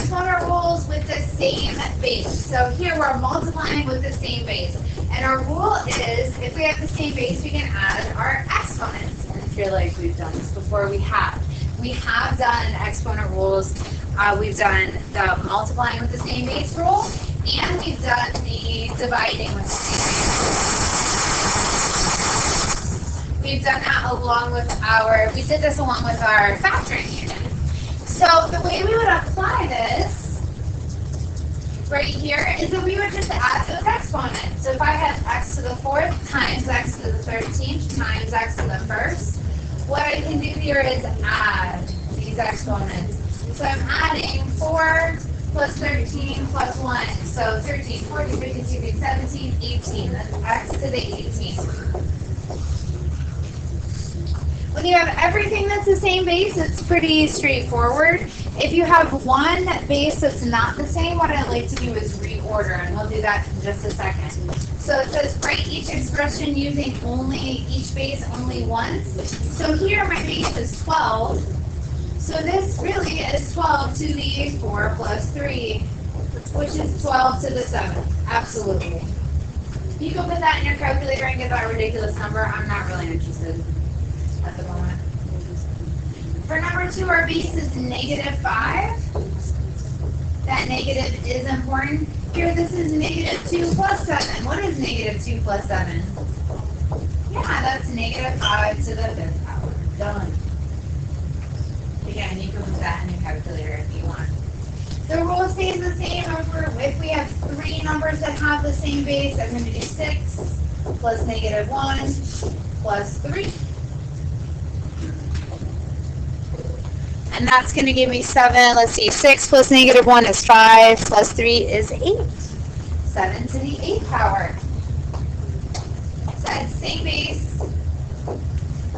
exponent rules with the same base. So here we're multiplying with the same base. And our rule is, if we have the same base, we can add our exponents. And if you're like, we've done this before, we have. We have done exponent rules. We've done the multiplying with the same base rule, and we've done the dividing with the same base rule. We've done that along with we did this along with our factoring unit. So the way we would apply this right here is that we would just add those exponents. So if I have x to the 4th times x to the 13th times x to the 1st, what I can do here is add these exponents. So I'm adding 4 plus 13 plus 1. So 13, 14, 15, 16, 17, 18. That's x to the 18th. When you have everything that's the same base, it's pretty straightforward. If you have one base that's not the same, what I'd like to do is reorder, and we'll do that in just a second. So it says write each expression using each base only once. So here my base is 12. So this really is 12 to the 4 plus 3, which is 12 to the 7th. Absolutely. You can put that in your calculator and get that ridiculous number. I'm not really interested at the moment. For number 2, our base is negative 5. That negative is important. Here, this is negative 2 plus 7. What is negative 2 plus 7? Yeah, that's negative 5 to the 5th power. Done. Again, you can put that in your calculator if you want. The rule stays the same if we have 3 numbers that have the same base. I'm going to do 6 plus negative 1 plus 3. And that's going to give me 7. Let's see, 6 plus negative 1 is 5, plus 3 is 8. 7 to the 8th power. So that's the same base.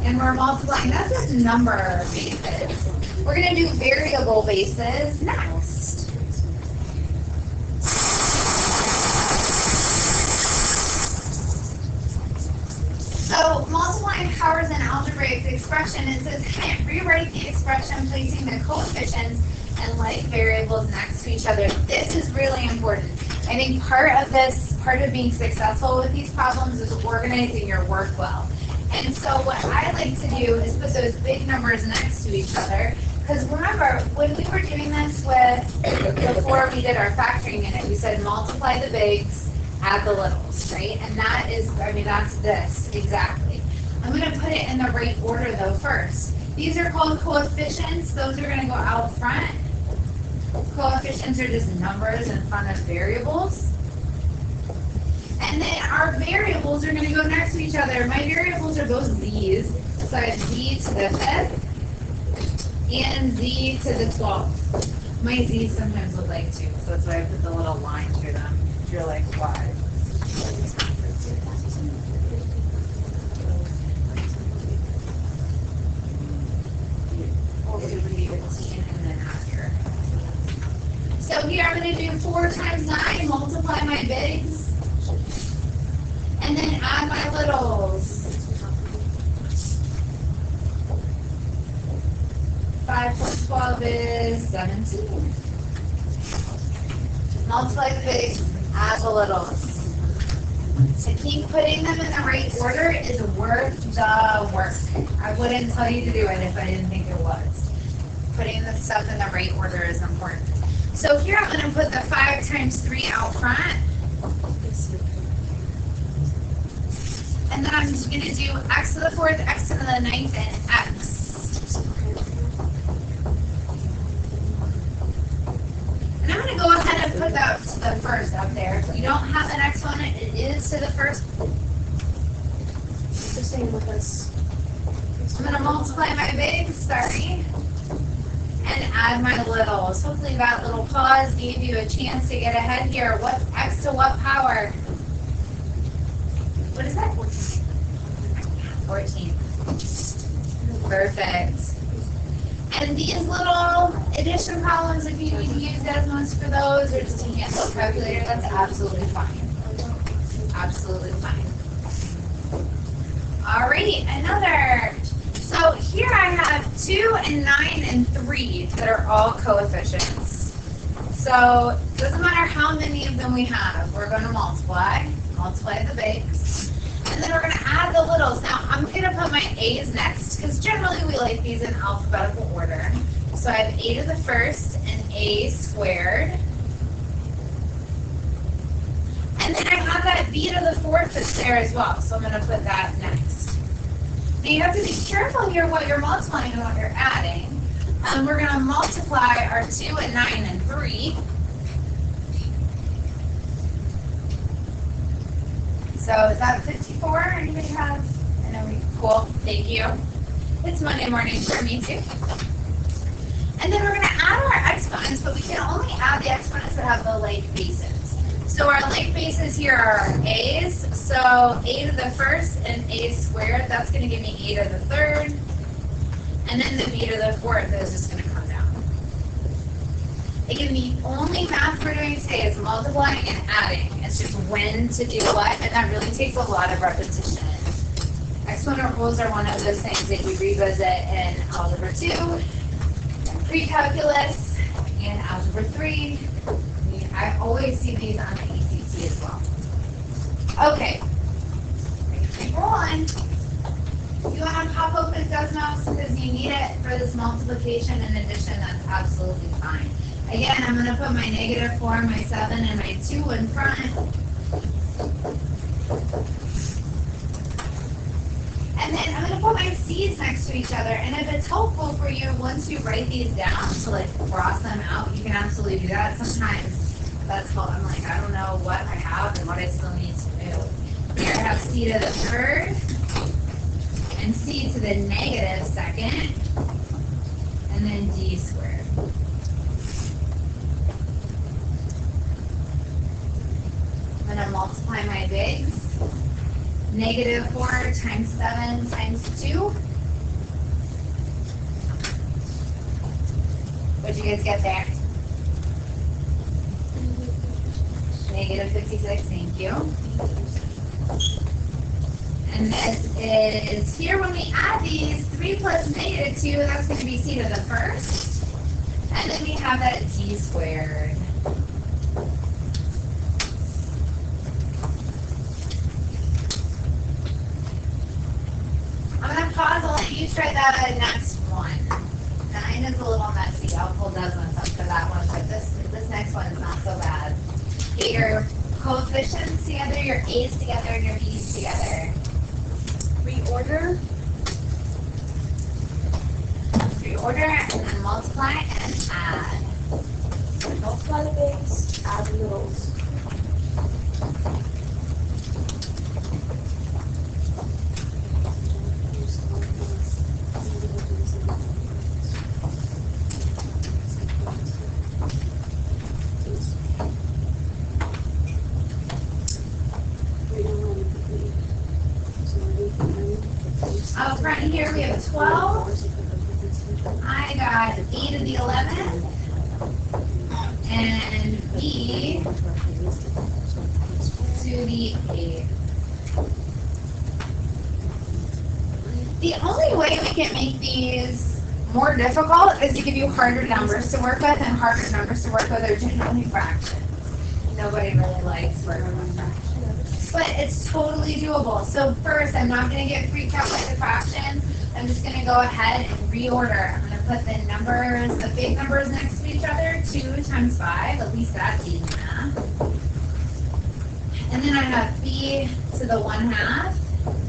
And we're multiplying. That's just number bases. We're going to do variable bases next. So multiplying powers in algebraic expression, it says rewrite the expression placing the coefficients and like variables next to each other. This is really important. I think part of being successful with these problems is organizing your work well. And so what I like to do is put those big numbers next to each other. Because remember, when we were doing this before we did our factoring unit, we said multiply the bigs, add the littles, right? And that is, that's this, exactly. I'm going to put it in the right order though first. These are called coefficients. Those are going to go out front. Coefficients are just numbers in front of variables. And then our variables are going to go next to each other. My variables are those z's. So I have z to the 5th and z to the 12th. My z's sometimes look like 2, so that's why I put the little line through them. If you're like, why? And then after. So here I'm going to do 4 times 9, multiply my bigs. And then add my littles. 5 plus 12 is 17. Multiply the bigs, add the littles. I think putting them in the right order is worth the work. I wouldn't tell you to do it if I didn't think it was. Putting the stuff in the right order is important. So here I'm going to put the 5 times 3 out front. And then I'm just going to do x to the 4th, x to the 9th, and x. And I'm going to go ahead and put that to the 1st up there. If you don't have an exponent, it is to the 1st. The same with us. I'm going to multiply my bigs, and add my littles. Hopefully that little pause gave you a chance to get ahead here. What's x to what power? What is that? 14. Perfect. And these little addition problems, if you need to use Desmos for those or just a handheld calculator, that's absolutely fine. Absolutely fine. Alrighty, another. So here I have 2 and 9 and 3 that are all coefficients. So it doesn't matter how many of them we have, we're going to multiply the bigs, and then we're going to add the littles. Now I'm going to put my a's next because generally we like these in alphabetical order. So I have a to the first and a squared. And then I have that b to the fourth that's there as well, so I'm going to put that next. Now you have to be careful here what you're multiplying and what you're adding. We're going to multiply our 2 and 9 and 3. So is that 54? Anybody have? I know cool, thank you. It's Monday morning for me too. And then we're going to add our exponents, but we can only add the exponents that have the like bases. So our like bases here are our a's. So a to the first and a squared, that's going to give me a to the third. And then the b to the fourth is just going to come down. Again, the only math we're doing today is multiplying and adding. It's just when to do what, and that really takes a lot of repetition. Exponent rules are one of those things that you revisit in Algebra 2, pre-calculus, and Algebra 3. I always see these on the ACT as well. Okay, keep rolling. You want to pop open Desmos because you need it for this multiplication and addition, that's absolutely fine. Again, I'm going to put my -4, my 7, and my 2 in front. And then I'm going to put my C's next to each other. And if it's helpful for you, once you write these down to like cross them out, you can absolutely do that. Sometimes that's called, I'm like, I don't know what I have and what I still need to do. Here I have C to the third and C to the -2nd, and then D squared. I'm going to multiply my bigs. -4 times 7 times 2. What'd you guys get there? -56, thank you. And this is here when we add these, 3 plus -2, that's going to be C to the first. And then we have that D squared. I'm going to pause and let you try that next one. 9 is a little messy. I'll pull Desmond's up for that one, but this next one is not so bad. Get your coefficients together, your A's together, and your B's together. Reorder, and then multiply and add. Multiply the bigs, add the littles. Up front here we have 12. I got E to the 11th and B to the 8th. The only way we can make these more difficult is to give you harder numbers to work with, and harder numbers to work with are generally fractions. Nobody really likes working with fractions. But it's totally doable. So first, I'm not going to get freaked out by the fractions. I'm just going to go ahead and reorder. I'm going to put the numbers, the big numbers next to each other. 2 times 5, at least that's easy math. And then I have B to the 1/2,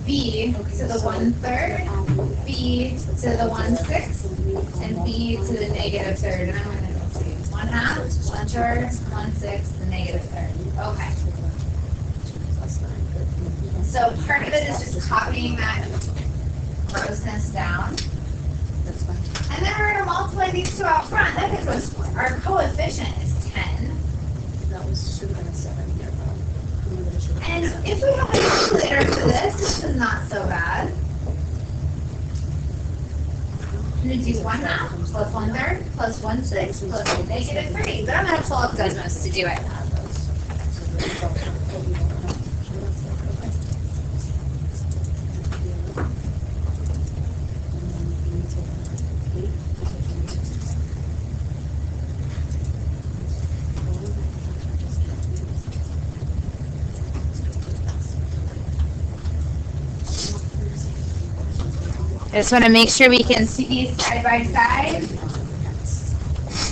B to the 1/3, B to the 1/6, and B to the -3rd. And I'm going to go see 1/2, 1/3, 1/6, the -3rd. Okay. So part of it is just copying that grossness down. And then we're going to multiply these two out front. That gives us, our coefficient is 10. That should have been a 7 here, though. And if we have a calculator for this is not so bad. I'm going to do 1/2 plus 1/3 plus 1/6 plus -3. But I'm going to pull up Desmos to do it. I just want to make sure we can see these side by side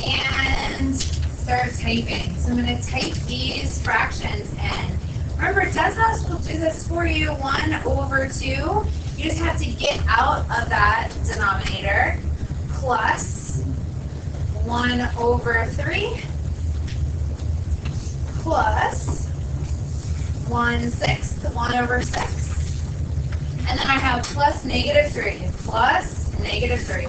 and start typing. So I'm going to type these fractions in. Remember, Desmos will do this for you, 1 over 2. You just have to get out of that denominator, plus 1 over 3, plus 1/6, 1 over 6. And then I have plus -3, plus -3.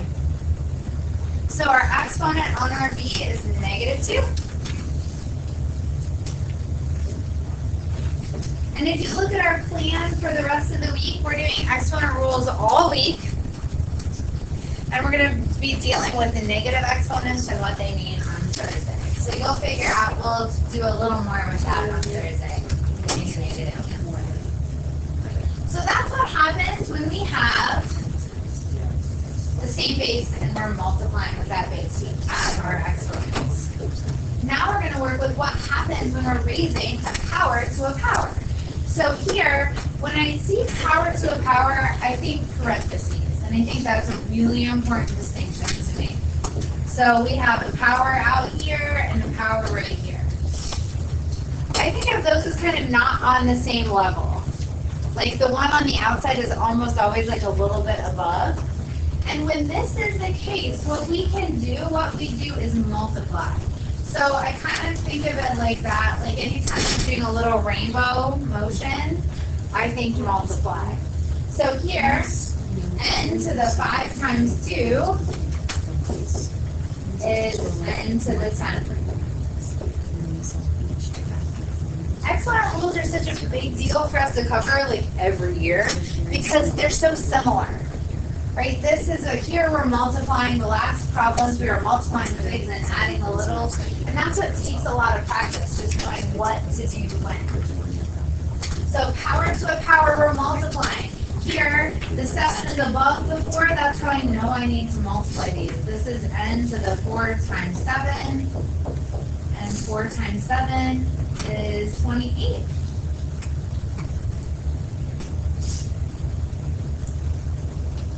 So our exponent on our b is -2. And if you look at our plan for the rest of the week, we're doing exponent rules all week. And we're going to be dealing with the negative exponents and what they mean on Thursday. So you'll figure out, we'll do a little more with that on Thursday. So that's what happens when we have the same base and we're multiplying with that base to add our exponents. Now we're going to work with what happens when we're raising a power to a power. So here, when I see power to a power, I think parentheses. And I think that's a really important distinction to me. So we have a power out here and a power right here. I think of those as kind of not on the same level. Like the one on the outside is almost always like a little bit above. And when this is the case, what we do is multiply. So I kind of think of it like that, like anytime I'm doing a little rainbow motion, I think multiply. So here, n to the 5 times 2 is n to the 10. Exponent rules are such a big deal for us to cover like every year because they're so similar. Right? This is here we're multiplying the last problems, we were multiplying the bigs and adding a little, and that's what takes a lot of practice, just knowing what to do when. So power to a power, we're multiplying. Here, the 7 is above the 4, that's how I know I need to multiply these. This is n to the 4 times 7, and 4 times 7 is 28.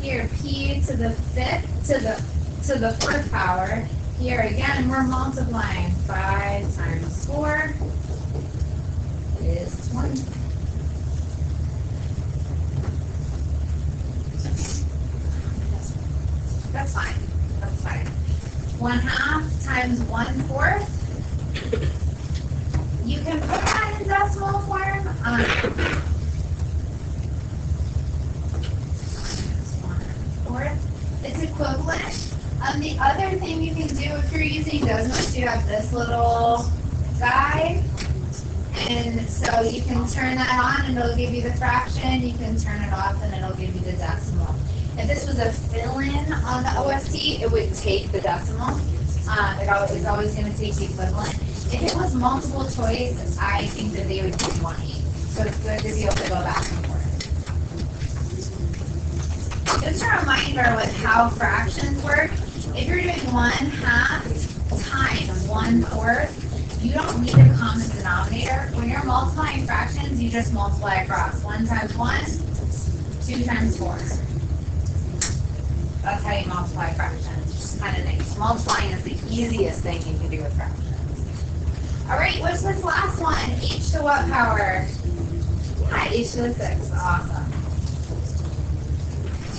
Here, p to the 5th to the 4th power. Here again, we're multiplying. 5 times 4 is 20. That's fine. That's fine. 1/2 times 1/4. You can put that in decimal form. 1/4. It's equivalent. The other thing you can do if you're using Desmos, you have this little guy. And so you can turn that on and it'll give you the fraction. You can turn it off and it'll give you the decimal. If this was a fill-in on the OST, it would take the decimal. It's always going to take the equivalent. If it was multiple choice, I think that they would do 20. So it's good to be able to go back and forth. Just a reminder with how fractions work, if you're doing 1/2 times 1/4, you don't need a common denominator. When you're multiplying fractions, you just multiply across. 1 times 1, 2 times 4. That's how you multiply fractions. Just kind of nice. Multiplying is the easiest thing you can do with fractions. All right, what's this last one? H to what power? Yeah, h to the 6. Awesome.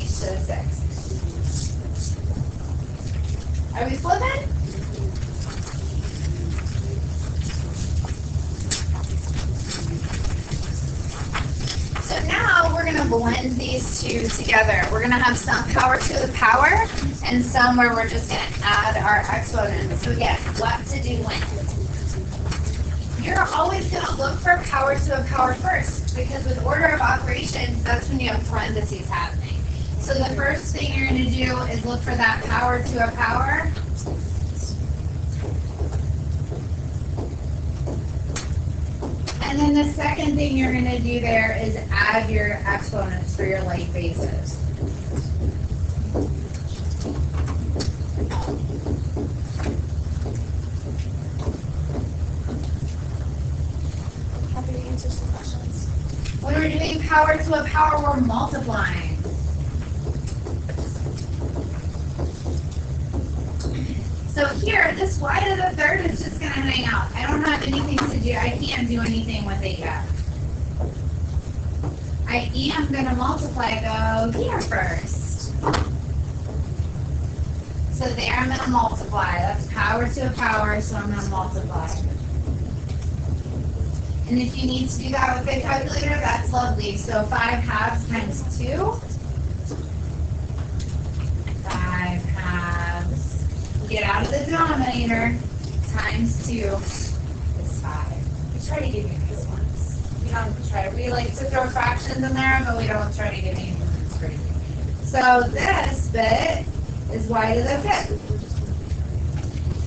H to the 6. Are we flipping? So now we're going to blend these two together. We're going to have some power to the power and some where we're just going to add our exponents. So again, what to do when? You're always going to look for power to a power first because with order of operations, that's when you have parentheses happening. So the first thing you're going to do is look for that power to a power. And then the second thing you're going to do there is add your exponents for your like bases. Happy to answer some questions. When we're doing power to a power, we're multiplying. So here, this y to the third is just going to hang out. I don't have anything to do. I can't do anything with it yet. I am going to multiply, though, here first. So there I'm going to multiply. That's power to a power, so I'm going to multiply. And if you need to do that with a calculator, that's lovely. So 5 halves times 2. 5 halves. Get out of the denominator. Times 2 is 5. We try to give you these ones. We like to throw fractions in there, but we don't try to give you anything that's crazy. So this bit is y to the 5th.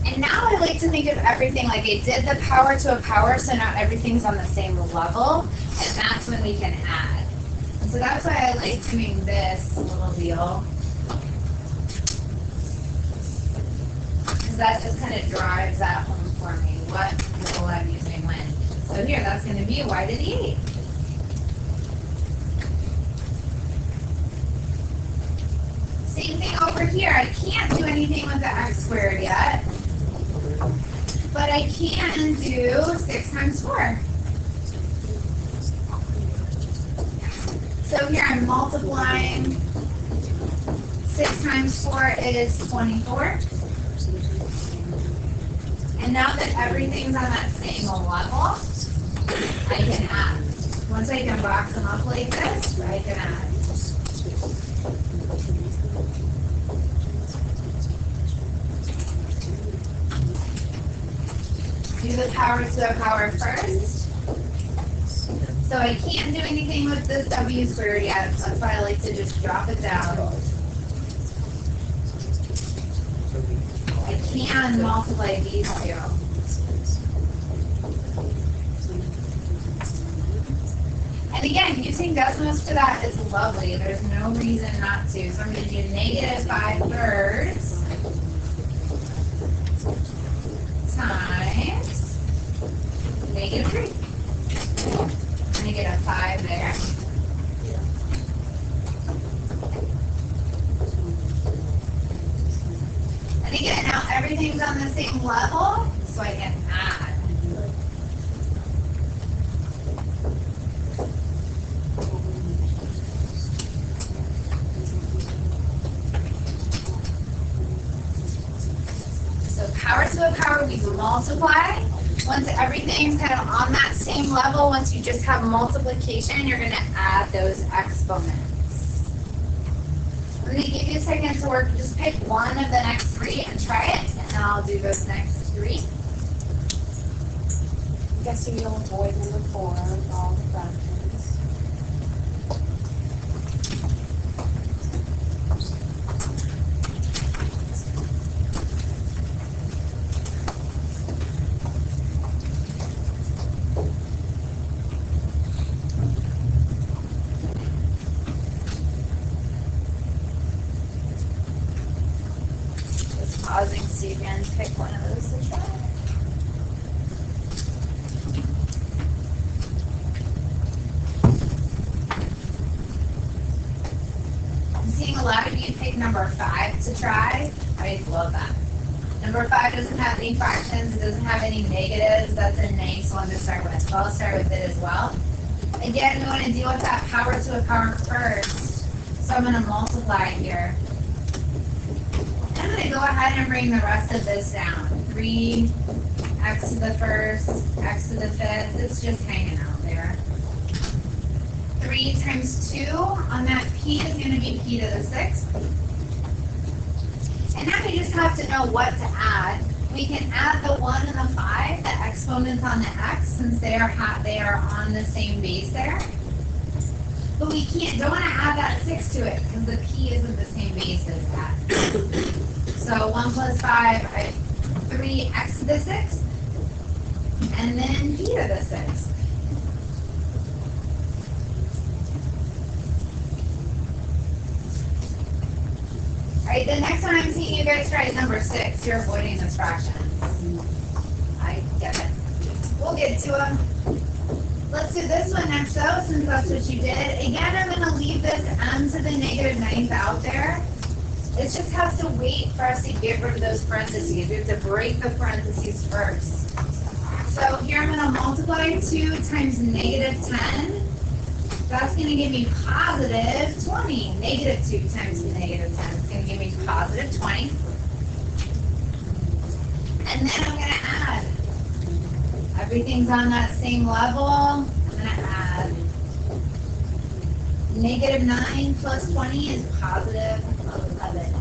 And now I like to think of everything like I did the power to a power, so now everything's on the same level, and that's when we can add. And so that's why I like doing this little deal. Because that just kind of drives that home for me, what rule I'm using when. So here, that's going to be y to the 8. Same thing over here. I can't do anything with the x squared yet. But I can do 6 times 4. So here I'm multiplying. 6 times 4 is 24. And now that everything's on that same level, I can add. Once I can box them up like this, I can add. Do the power to a power first. So I can't do anything with this w squared yet. That's why I like to just drop it down. I can multiply these two. And again, using decimals for that is lovely. There's no reason not to. So I'm going to do negative 5/3 times negative 3. I'm going to get a 5 there. And again, now everything's on the same level, so I can add. So power to a power, we multiply. Once everything's kind of on that same level, once you just have multiplication, you're going to add those exponents. I'm going to give you a second to work. Just pick one of the next 3 and try it, and then I'll do those next 3. I'm guessing you'll avoid number 4 with all the fractions. Pausing so you can pick one of those to try. I'm seeing a lot of you pick number 5 to try. I love that. Number 5 doesn't have any fractions. It doesn't have any negatives. That's a nice one to start with. So I'll start with it as well. Again, we want to deal with that power to a power first. So I'm going to multiply here. I'm going to go ahead and bring the rest of this down. 3, x to the first, x to the 5th. It's just hanging out there. 3 times 2 on that p is going to be p to the 6th. And now we just have to know what to add. We can add the 1 and the 5, the exponents on the x, since they are on the same base there. But we don't want to add that 6 to it because the p isn't the same base as that. So 1 plus 5, 3x to the 6th, and then p to the 6th. All right, the next one I'm seeing you guys try is number 6. You're avoiding those fractions. I get it. We'll get to them. Let's do this one next, though, since that's what you did. Again, I'm going to leave this m to the negative 9th out there. It just has to wait for us to get rid of those parentheses. We have to break the parentheses first. So here I'm going to multiply 2 times negative 10. That's going to give me positive 20. Negative 2 times negative 10 is going to give me positive 20. And then I'm going to add. Everything's on that same level. I'm going to add. Negative 9 plus 20 is positive 11.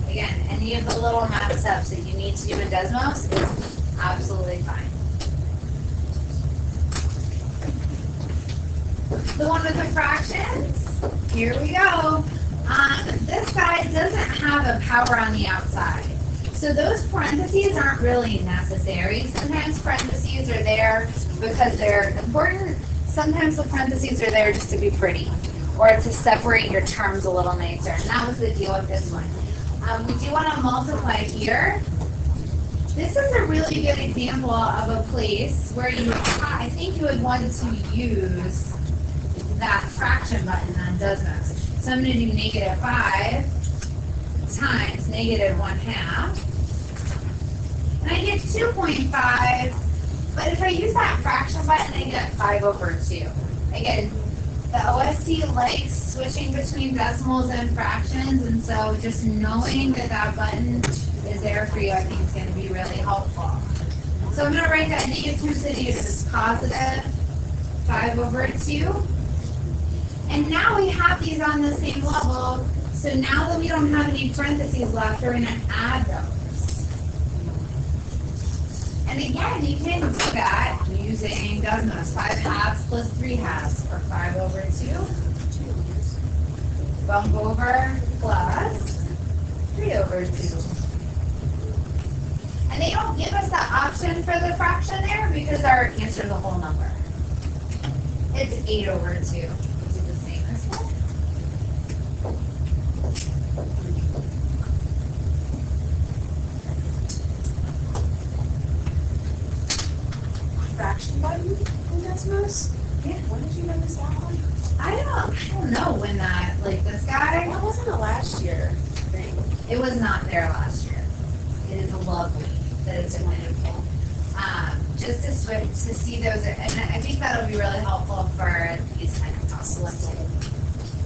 Again, any of the little math steps that you need to do in Desmos is absolutely fine. The one with the fractions, here we go. This guy doesn't have a power on the outside. So those parentheses aren't really necessary. Sometimes parentheses are there because they're important. Sometimes the parentheses are there just to be pretty or to separate your terms a little nicer. And that was the deal with this one. We do want to multiply here. This is a really good example of a place where you, I think you would want to use that fraction button on Desmos. So I'm going to do negative 5 times negative 1/2. And I get 2.5. But if I use that fraction button, I get 5/2. Again, the OST likes switching between decimals and fractions, and so just knowing that that button is there for you, I think is going to be really helpful. So I'm going to write that negative times negative as positive 5/2. And now we have these on the same level, so now that we don't have any parentheses left, we're going to add those. And again, you can do that using Desmos. 5/2 plus 3/2 or 5/2. Bump over plus 3/2. And they don't give us the option for the fraction there because our answer is a whole number. It's 8/2. Is it the same as one? Fraction button in Desmos? Yeah. When did you notice that one? I don't know when that, like this guy. That wasn't a last year thing. It was not there last year. It is lovely that it's wonderful. Just to switch to see those, and I think that'll be really helpful for these kind of topics.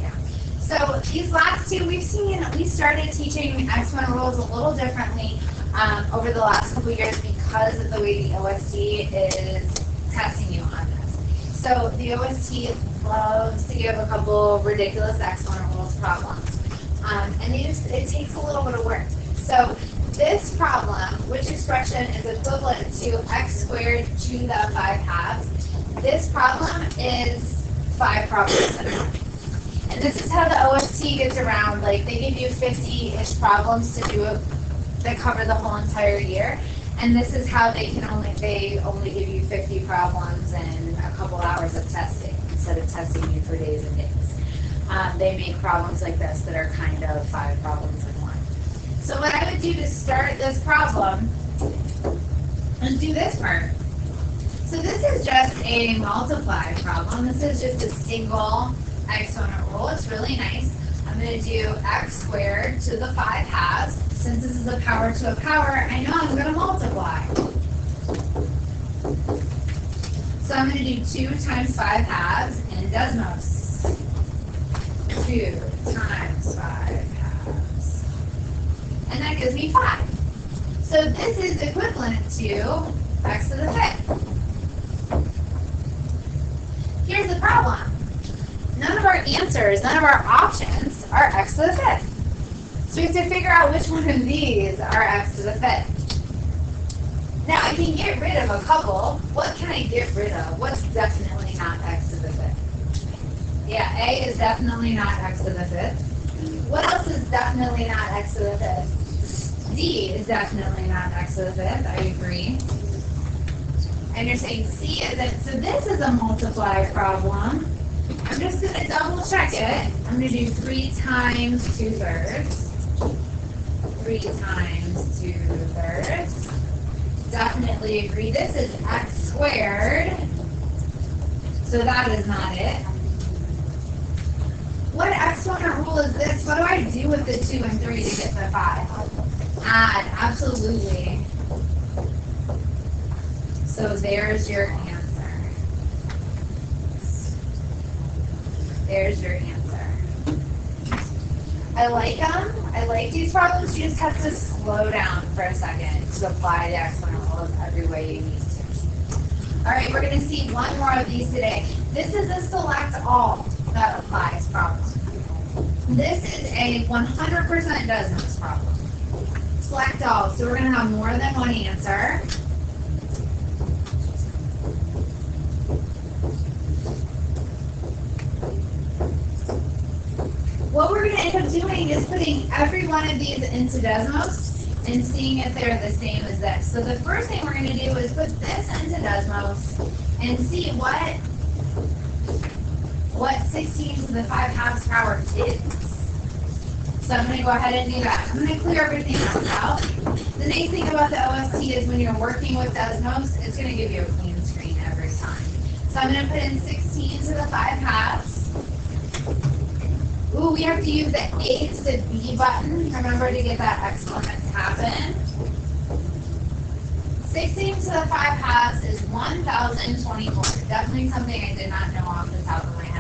Yeah. So these last two we started teaching exponent rules a little differently over the last couple of years because of the way the OST is testing you on this. So the OST loves to give a couple ridiculous exponent rules problems. And it takes a little bit of work. So this problem, which expression is equivalent to x squared to the 5/2, this problem is 5 problems in one. And this is how the OST gets around. Like they give you 50-ish problems to do that cover the whole entire year. And this is how they only give you 50 problems and a couple hours of testing instead of testing you for days and days. They make problems like this that are kind of 5 problems in one. So what I would do to start this problem is do this part. So this is just a multiply problem. This is just a single exponent rule. It's really nice. I'm going to do x squared to the 5/2. Since this is a power to a power, I know I'm going to multiply. So I'm going to do 2 times 5/2 in Desmos. 2 times 5/2. And that gives me 5. So this is equivalent to x to the 5th. Here's the problem. None of our answers, none of our options are x to the 5th. So we have to figure out which one of these are x to the 5th. Now I can get rid of a couple. What can I get rid of? What's definitely not x to the 5th? Yeah, A is definitely not x to the 5th. What else is definitely not x to the 5th? D is definitely not x to the 5th. I agree. And you're saying C isn't. So this is a multiply problem. I'm just going to double check it. I'm going to do 3 times 2/3. 3 times 2/3. Definitely agree. This is x squared. So that is not it. what exponent rule is this? What do I do with the 2 and 3 to get the 5? Add, absolutely. So there's your answer. There's your answer. I like them. I like these problems. You just have to slow down for a second to apply the exponent rules every way you need to. All right, we're going to see one more of these today. This is a select all that applies problem. This is a 100% does this problem. Select all. So we're going to have more than one answer. What we're going to end up doing is putting every one of these into Desmos and seeing if they're the same as this. So the first thing we're going to do is put this into Desmos and see what 16 to the 5 halves power is. So I'm going to go ahead and do that. I'm going to clear everything else out. The nice thing about the OST is when you're working with Desmos, it's going to give you a clean screen every time. So I'm going to put in 16 to the 5 halves. Ooh, we have to use the A to the B button. Remember to get that exponent to happen. 16 to the 5 halves is 1,024. Definitely something I did not know off the top of my head.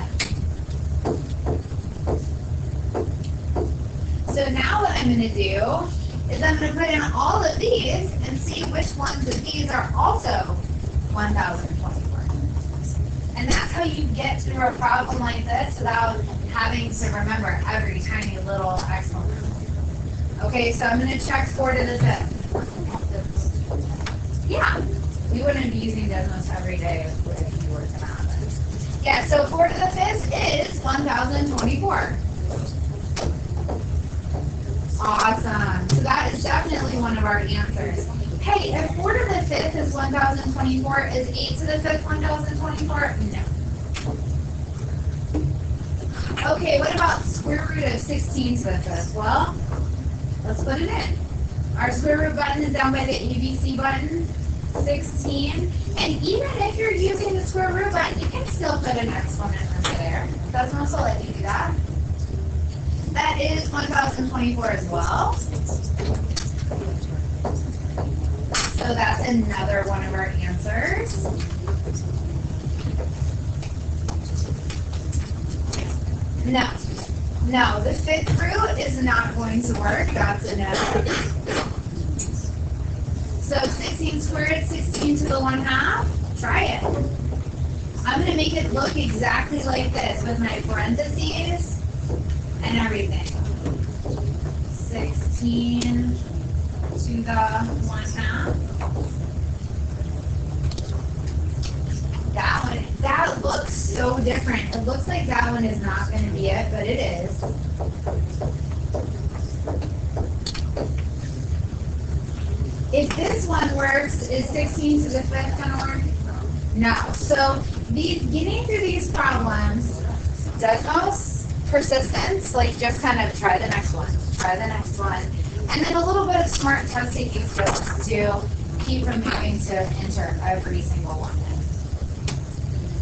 So now what I'm going to do is I'm going to put in all of these and see which ones of these are also 1,024. And that's how you get through a problem like this without having to remember every tiny little exponent. Okay, so I'm going to check 4 to the 5th. Yeah, we wouldn't be using Desmos every day if you were to have it. Yeah, so 4 to the 5th is 1,024. Awesome. So that is definitely one of our answers. Hey, if 4 to the 5th is 1,024, is 8 to the 5th 1,024? No. Okay, what about square root of 16 to the 5th? Well, let's put it in. Our square root button is down by the ABC button, 16. And even if you're using the square root button, you can still put an exponent under there. That's also let you do that. That is 1,024 as well. So that's another one of our answers. No, the 5th root is not going to work. That's a no. So 16 squared, 16 to the 1/2. Try it. I'm going to make it look exactly like this with my parentheses and everything. 16 to the 1/2. That looks so different. It looks like that one is not going to be it, but it is. If this one works, is 16 to the 5th going to work? No. So getting through these problems, Desmos, persistence, like just kind of try the next one, and then a little bit of smart test taking skills to keep from having to enter every single one.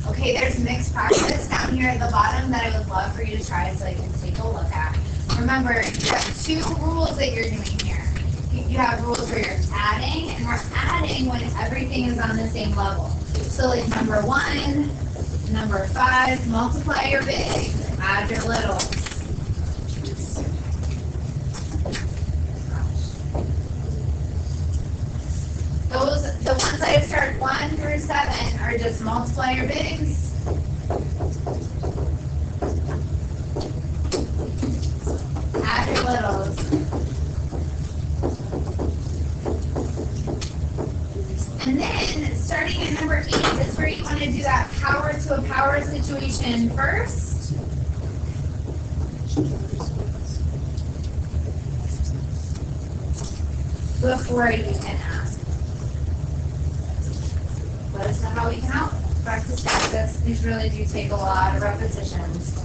Okay, there's mixed practice down here at the bottom that I would love for you to try so I can take a look at. Remember, you have 2 rules that you're doing here. You have rules where you're adding, and we're adding when everything is on the same level. So like number 1, number 5, multiply your big, add your little. The ones I start 1 through 7 are just multiply your bigs. Add your littles. And then starting at number 8 is where you want to do that power to a power situation first. Before you can ask. Let us know how we can help. Practice. These really do take a lot of repetitions.